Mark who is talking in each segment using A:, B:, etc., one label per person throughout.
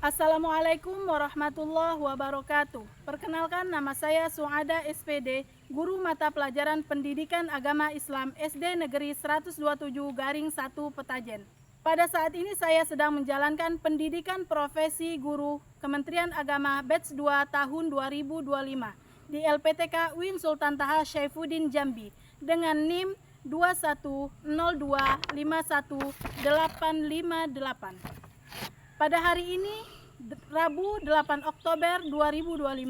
A: Assalamualaikum warahmatullahi wabarakatuh. Perkenalkan, nama saya Suada SPD, Guru Mata Pelajaran Pendidikan Agama Islam SD Negeri 127-1 Petajen. Pada saat ini saya sedang menjalankan pendidikan profesi guru Kementerian Agama Batch 2 tahun 2025 di LPTK UIN Sultan Taha Syaifuddin Jambi dengan NIM 2102518858. Pada hari ini, Rabu 8 Oktober 2025,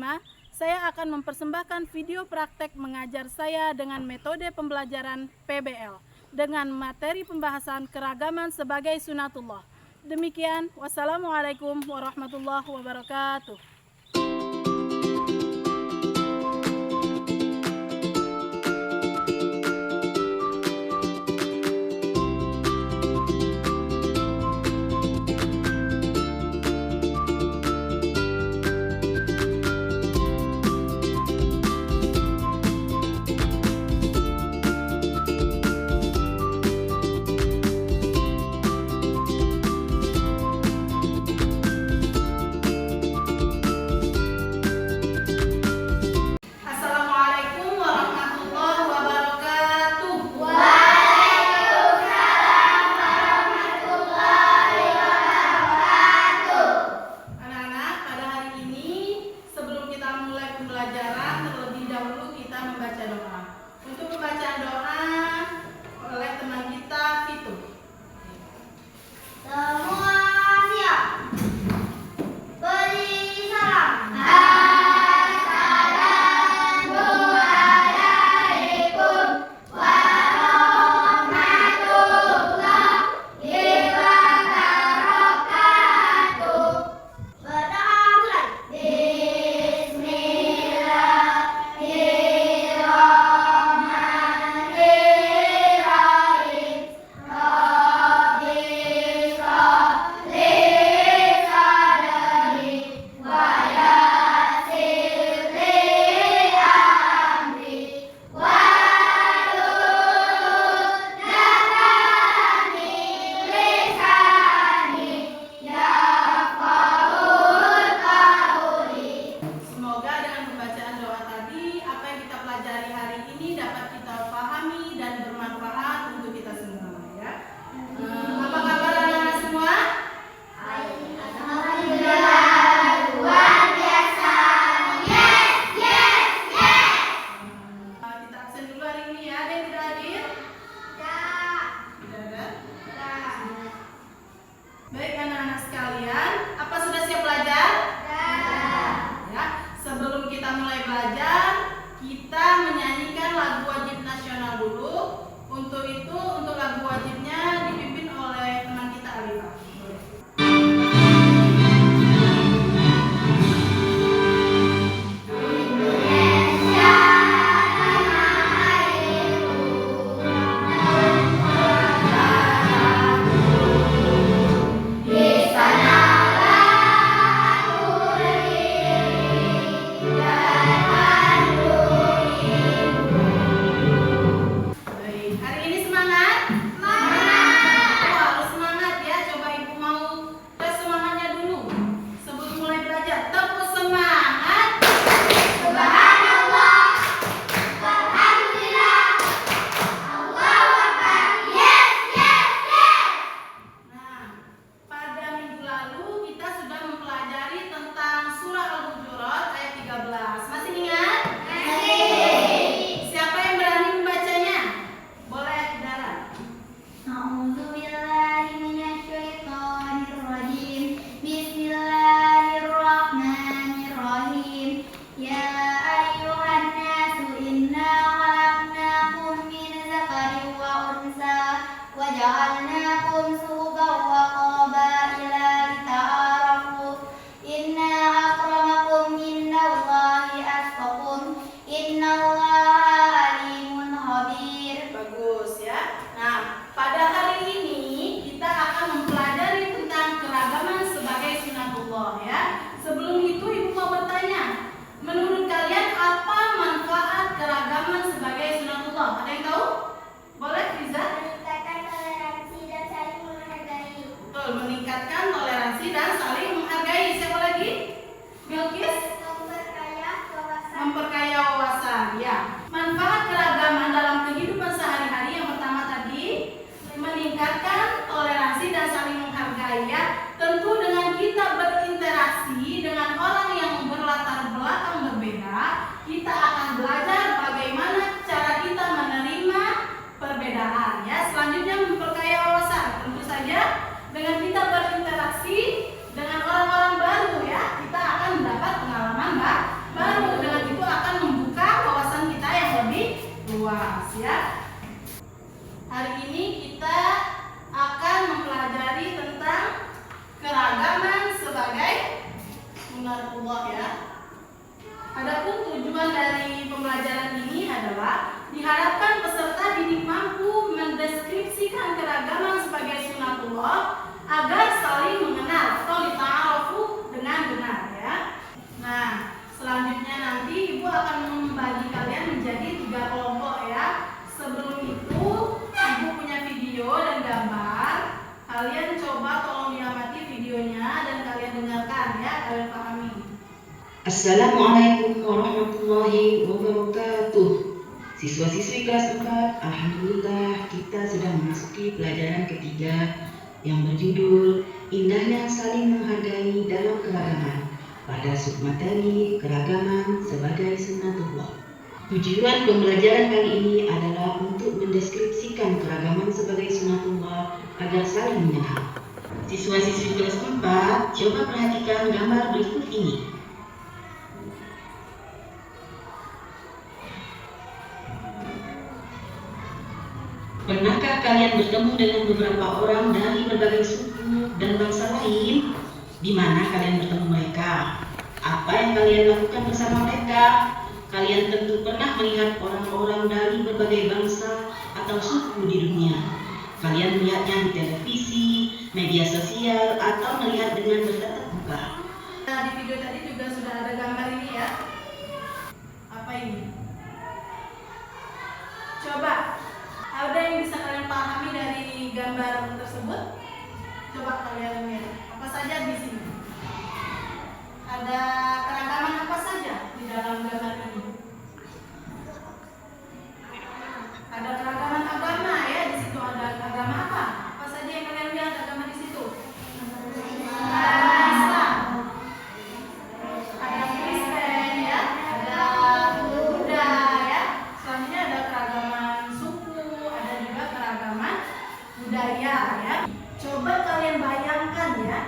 A: saya akan mempersembahkan video praktek mengajar saya dengan metode pembelajaran PBL dengan materi pembahasan keragaman sebagai sunatullah. Demikian, wassalamualaikum warahmatullahi wabarakatuh. sunatullah ya. Adapun tujuan dari pembelajaran ini adalah diharapkan peserta didik mampu mendeskripsikan keragaman sebagai sunatullah agar saling mengenal atau dita'arufu dengan benar ya. Nah, selanjutnya nanti Ibu akan membagi kalian menjadi 3 kelompok ya. Sebelum itu Ibu punya video dan gambar. Kalian coba tolong diamati videonya dan kalian dengarkan ya, kalian pahami.
B: Assalamualaikum warahmatullahi wabarakatuh. Siswa-siswi kelas 4, alhamdulillah kita sudah memasuki pelajaran ketiga yang berjudul Indahnya Saling Menghargai dalam Keragaman pada submateri keragaman sebagai sunatullah. Tujuan pembelajaran kali ini adalah untuk mendeskripsikan keragaman sebagai sunatullah agar saling mengenal. Siswa-siswi kelas 4, coba perhatikan gambar berikut ini. Pernahkah kalian bertemu dengan beberapa orang dari berbagai suku dan bangsa lain? Di mana kalian bertemu mereka? Apa yang kalian lakukan bersama mereka? Kalian tentu pernah melihat orang-orang dari berbagai bangsa atau suku di dunia. Kalian melihatnya di televisi, media sosial, atau melihat dengan bertatap muka.
A: Nah, di video tadi juga sudah ada gambar ini ya. Apa ini? Coba, ada yang bisa kalian pahami dari gambar tersebut? Coba kalian lihat. Apa saja di sini? Ada keragaman apa saja di dalam gambar ini? Ada keragaman agama ya, di situ ada agama apa? Apa saja yang kalian lihat agama di situ? Ada Islam, ada Kristen ya, ada Buddha ya. Selanjutnya ada keragaman suku, ada juga keragaman budaya ya. Coba kalian bayangkan ya,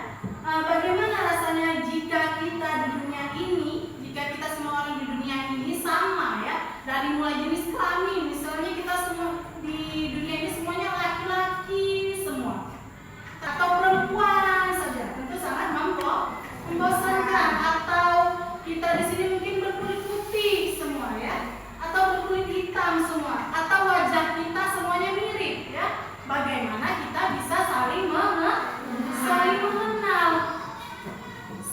A: bagaimana rasanya jika kita di dunia ini, jika kita semua orang di dunia ini sama ya, dari mulai jenis kelamin, misalnya kita semua di dunia ini semuanya laki-laki semua, atau perempuan saja, tentu sangat membosankan. Atau kita di sini mungkin berkulit putih semua ya, atau berkulit hitam semua, atau wajah kita semuanya mirip ya. Bagaimana kita bisa saling mengenal?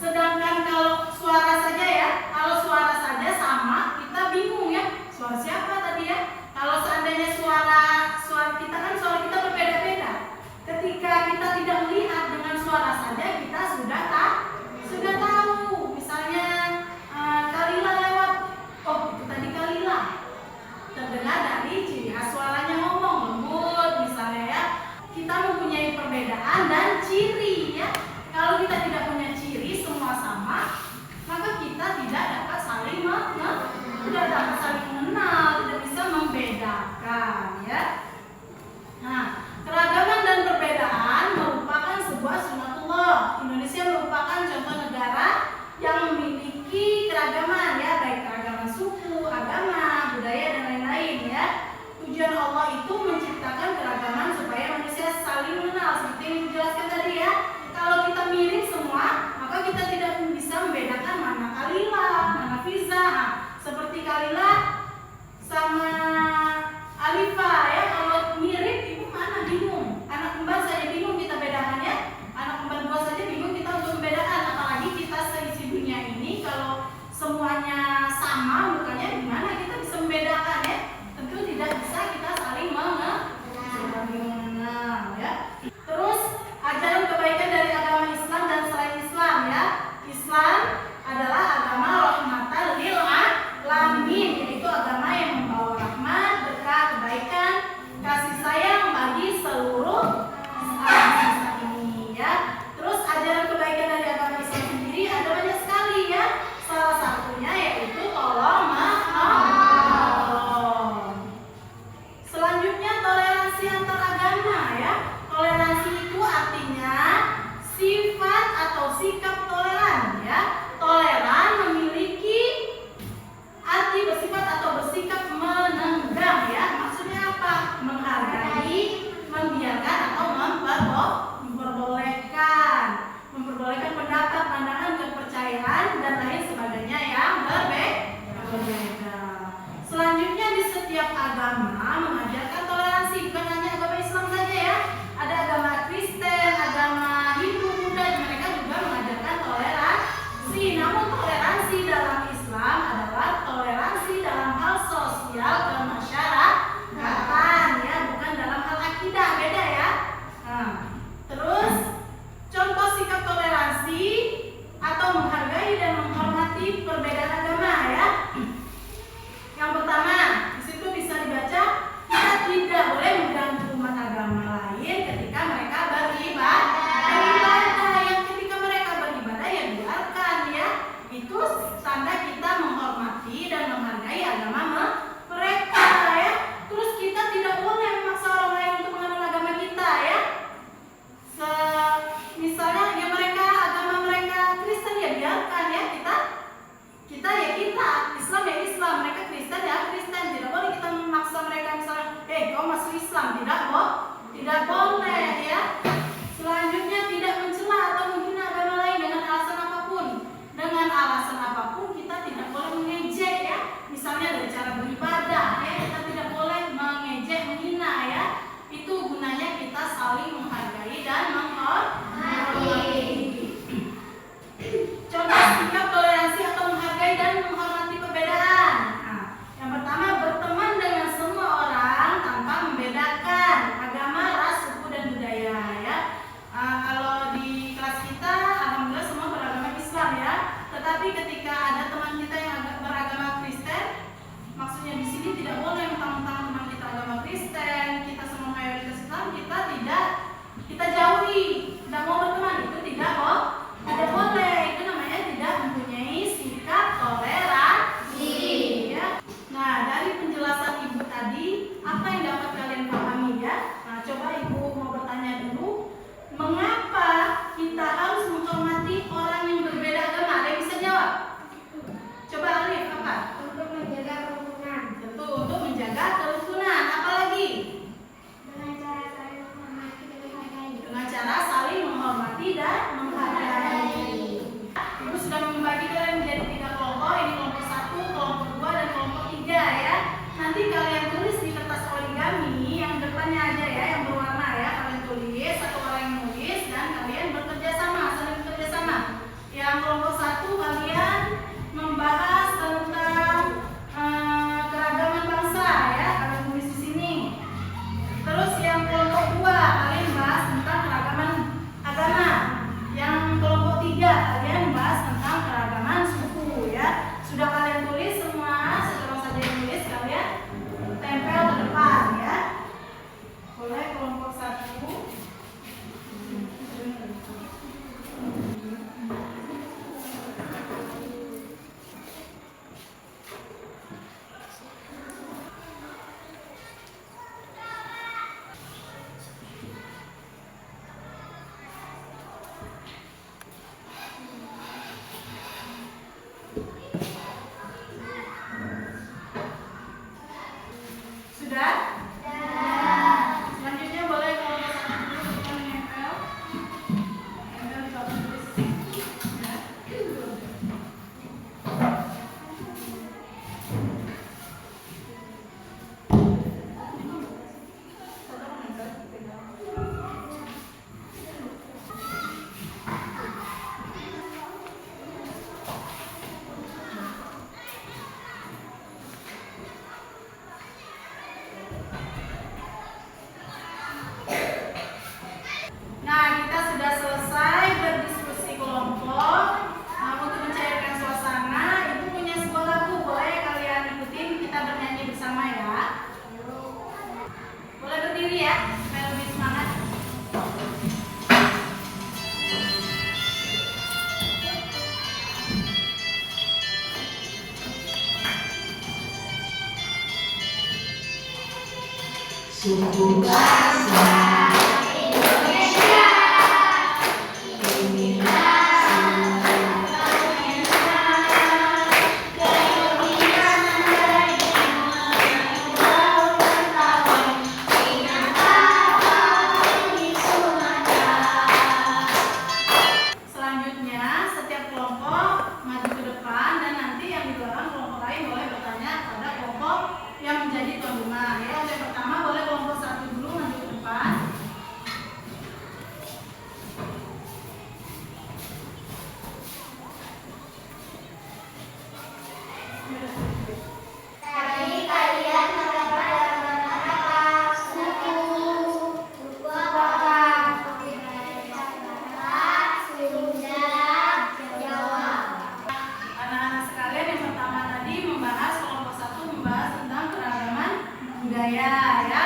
A: Sedangkan kalau suara saja ya, kalau suara saja sama, kita bingung ya. Suara siapa tadi ya? Kalau seandainya suara kita kan suara kita berbeda-beda. Ketika kita tidak melihat dengan suara saja, kita sudah tahu. Misalnya Kalila lewat, oh itu tadi Kalila. Terdengar dari ciri khas suaranya ngomong lembut misalnya ya. Kita mempunyai perbedaan dan ciri ya. Kalau kita tidak punya ciri semua sama, maka kita tidak dapat saling mengenal, tidak bisa membedakan ya. Nah, keragaman dan perbedaan merupakan sebuah sunatullah. Indonesia merupakan contoh negara yang memiliki keragaman ya, baik keragaman suku, agama, budaya dan lain-lain ya. Tujuan Allah itu menciptakan keragaman supaya manusia saling mengenal. Seperti yang dijelaskan tadi ya. Kalau kita mirip semua, maka kita tidak bisa membedakan mana Kalila, mana Fiza. Nah, seperti Kalila sama Alifa ya, kalau mirip ibu mana bingung. Anak kembar saja bingung kita bedakan ya. Anak kembar 2 saja bingung kita untuk membedakan. Apalagi kita seisi dunia ini, kalau semuanya sama mukanya, gimana kita bisa membedakan ya? Tentu tidak bisa kita saling mengenal ya. Terus ajaran kebaikan dari agama Islam dan selain Islam ya. Islam adalah agama rahmatan lil alamin, yaitu agama yang membawa rahmat, berkah, kebaikan, kasih sayang bagi seluruh alam semesta ini ya. Terus ajaran kebaikan dari agama Islam sendiri ada banyak sekali ya. Salah satunya yaitu tolong menolong. Selanjutnya toleransi antar agama ya. Toleransi itu artinya sifat atau sikap toleran ya. Toleran memiliki arti bersifat atau bersikap menenggang ya. Maksudnya apa? Menghargai, membiarkan atau memperbolehkan pendapat, pandangan, kepercayaan dan Tapi ketika ada teman kita yang beragama Kristen, maksudnya di sini tidak boleh mentang-mentang teman kita agama Kristen, kita semua mayoritas Islam, kita jauhi, tidak mau berteman, itu tidak boleh. Itu namanya tidak mempunyai sikap toleransi. Ya. Nah, dari penjelasan Ibu tadi, apa yang dapat kalian pahami ya? Nah, coba Ibu mau bertanya dulu, mengapa kita harus menghormati orang yang berbeda agama? Ada yang bisa jawab? Coba Alif, apa?
C: Untuk menjaga kerukunan.
A: Tentu untuk menjaga kerukunan. Apalagi?
C: Dengan cara saling menghormati dan menghargai.
A: Dengan cara saling menghormati dan menghargai. Ibu sudah membagi kalian menjadi 3 kelompok. Ini kelompok 1, kelompok 2, dan kelompok 3 ya. Nanti kalian tulis di kertas origami yang depannya aja ya, yang berwarna ya. Kalian tulis, satu orang yang nulis, dan kalian bekerja sama, saling bekerja sama. Yang kelompok 1 kalian membahas tentang keragaman bangsa ya, kalian tulis di sini. Terus yang kelompok 2 kalian bahas tentang keragaman agama. Yang kelompok 3 kalian bahas tentang keragaman suku ya. Sudah kalian tulis semua, setelah saja yang tulis kalian tempel ke depan ya. Boleh kelompok 1. Sudah? Selanjutnya boleh kelompok 1 dulu kita menempel. Tempel di papan tulis. Ya. Nah, kita sudah selesai berdiskusi kelompok. Nah, untuk mencairkan suasana, Ibu punya sebuah lagu, boleh kalian ikutin, kita bernyanyi bersama ya. Boleh berdiri ya, supaya lebih semangat.
B: Suku bangsa Indonesia, inilah
A: Selanjutnya, setiap kelompok maju ke depan dan nanti yang di belakang kelompok lain boleh bertanya pada kelompok yang menjadi tuan rumah. Ya, untuk yang pertama boleh kelompok 1 dulu maju ke depan.
C: Tadi kalian mendapat gambaran apa? Suku apa? Sunda, Jawa.
A: Anak-anak sekalian, yang pertama tadi membahas kelompok 1 membahas tentang keragaman budaya ya,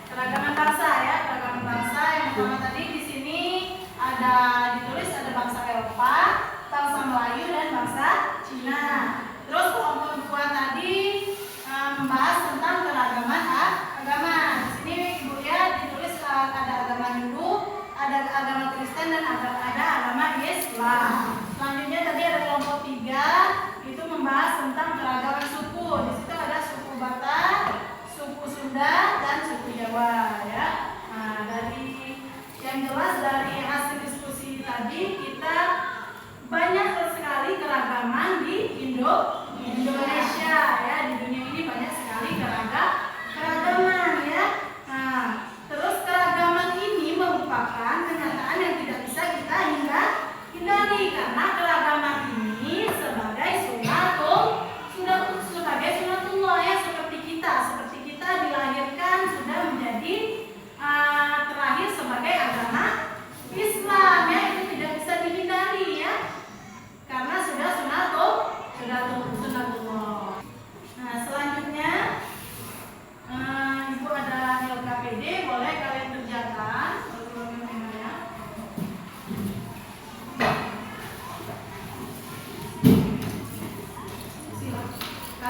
A: keragaman bangsa ya, keragaman bangsa. Yang pertama tadi di sini ada ditulis ada bangsa Eropa, bangsa Melayu dan bangsa Cina. Terus kelompok 2 tadi membahas tentang keragaman agama. Di sini Ibu lihat ditulis ada agama Hindu, ada agama Kristen dan ada agama Islam. Selanjutnya tadi ada kelompok 3 itu membahas tentang keragaman suku. Di situ ada suku Batak, suku Sunda dan suku Jawa ya. Nah, dari yang jelas dari hasil diskusi tadi kita banyak sekali keragaman di Indonesia ya, di dunia ini banyak sekali keragaman ya. Nah, terus keragaman ini merupakan kenyataan yang tidak bisa kita hindari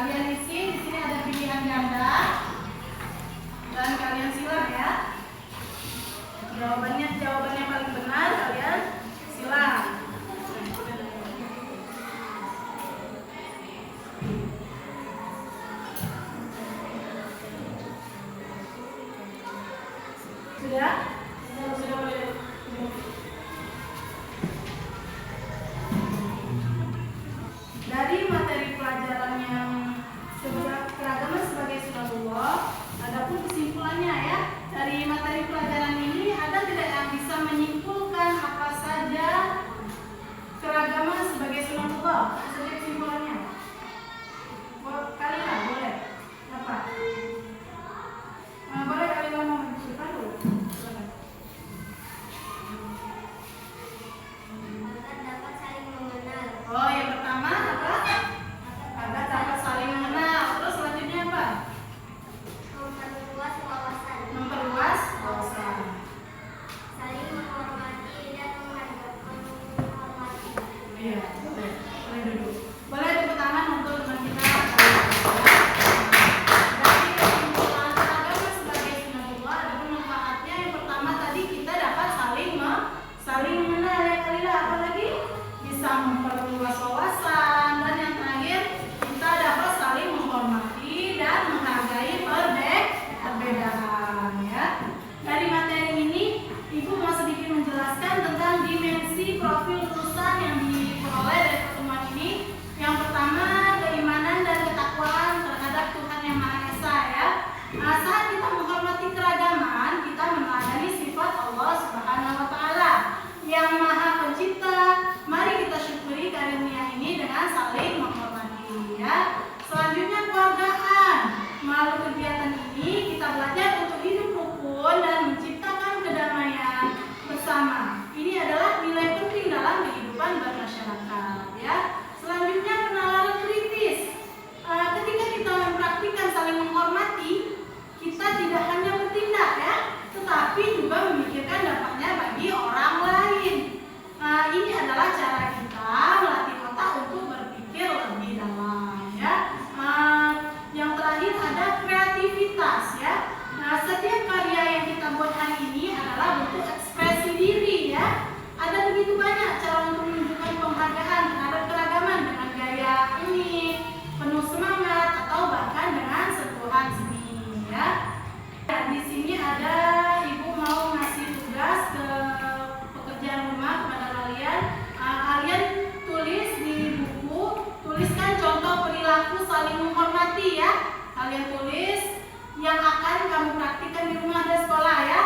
A: Kalian isi, di sini ada pilihan ganda dan kalian silang ya. Jawabannya paling benar kalian silang. Sudah? Sudah boleh. Dari materi pelajaran yang keragaman sebagai sunatullah, adapun kesimpulannya ya, dari materi pelajaran ini ada tidak yang bisa menyimpulkan apa saja keragaman sebagai sunatullah? Apa saja kesimpulannya? Kalian boleh? Apa? Boleh kalian mau menunjukkan dulu? Silakan.
C: Agar dapat saling mengenal.
A: Oh, yang pertama apa? Agar dapat saling mengenal. Terus selanjutnya apa?
C: Memperluas wawasan.
A: Memperluas wawasan.
C: Saling menghormati dan menghormati.
A: Iya, boleh. Boleh duduk. Boleh tepuk tangan untuk teman kita. Dari kesimpulan agama sebagai sunatullah ada manfaatnya. Yang pertama tadi kita dapat saling mengenal ya Khalila. Apa lagi? Bisa memperluas wawasan, dan yang terakhir kita dapat saling menghormati dan menghargai perbedaan ya. Dari materi ini Ibu mau sedikit menjelaskan tentang dimensi profil lulusan yang diperoleh dari pertemuan ini. Yang pertama, keimanan dan ketakwaan terhadap Tuhan Yang Maha Esa ya. Saat kita menghormati keragaman, kita meneladani sifat Allah Subhanahu wa taala yang Maha Pencipta. Mari kita syukuri karunia ini dengan saling menghormati ya. Selanjutnya keluargaan. Melalui kegiatan ini kita belajar untuk hidup rukun dan menciptakan kedamaian bersama. Ini adalah nilai penting dalam kehidupan bermasyarakat ya. Selanjutnya penalaran kritis. Ketika kita mempraktikkan saling menghormati, kita tidak hanya bertindak ya, tetapi juga memikirkan dampaknya bagi orang lain. Ini adalah cara kita melatih otak untuk berpikir lebih dalam ya. Yang terakhir ada kreativitas ya. Setiap karya yang kita buat hari ini adalah bentuk ekspresi diri ya. Ada begitu banyak cara untuk menunjukkan penghargaan terhadap keragaman dengan gaya unik, penuh semangat, atau bahkan dengan sentuhan seni ya. Di sini ada Ibu mau ngasih tugas ke pekerjaan rumah kepada kalian. Kalian tulis di buku, tuliskan contoh perilaku saling menghormati ya. Kalian tulis yang akan kamu praktikkan di rumah dan sekolah ya.